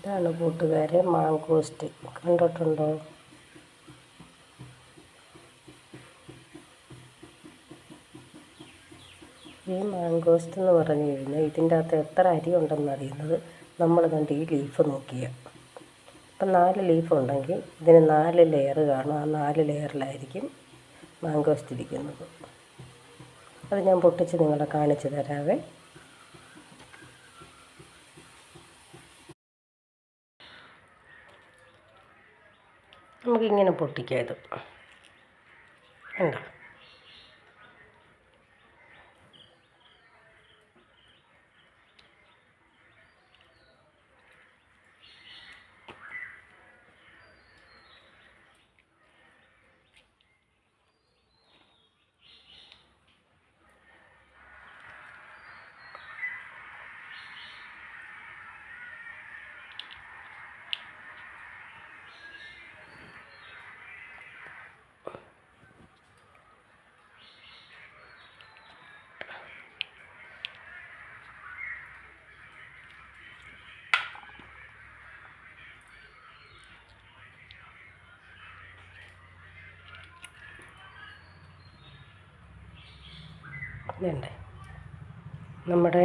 ഇതാണ് കൂട്ടുകാരെ മാങ്കോസ്റ്റ്. കണ്ടിട്ടുണ്ടോ? ഈ മാങ്കോസ്റ്റ് എന്ന് പറഞ്ഞു കഴിഞ്ഞാൽ ഇതിൻ്റെ അകത്ത് എത്ര അരി ഉണ്ടെന്ന് അറിയുന്നത് നമ്മൾ കണ്ട് ഈ ലീഫ് നോക്കിയാൽ. ഇപ്പം 4 ലീഫ് ഉണ്ടെങ്കിൽ ഇതിന് 4 ലെയർ കാണും. ആ 4 ലെയറിലായിരിക്കും മാങ്കോസ്റ്റ് ഇരിക്കുന്നത്. അത് ഞാൻ പൊട്ടിച്ച് നിങ്ങളെ കാണിച്ചു തരാവേ. നമുക്കിങ്ങനെ പൊട്ടിക്കാം. ഇത് ഉണ്ടോ? ഇതുണ്ട് നമ്മുടെ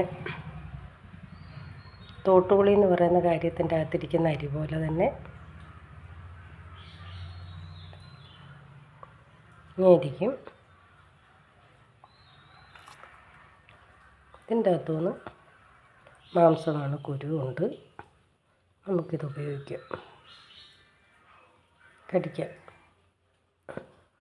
തോട്ടുപുളി എന്ന് പറയുന്ന കാര്യത്തിൻ്റെ അകത്തിരിക്കുന്ന അരി പോലെ തന്നെ ഇരിക്കും. ഇതിൻ്റെ അകത്തുനിന്ന് മാംസമാണ്, കുരുവുണ്ട്. നമുക്കിത് ഉപയോഗിക്കാം, കടിക്കാം.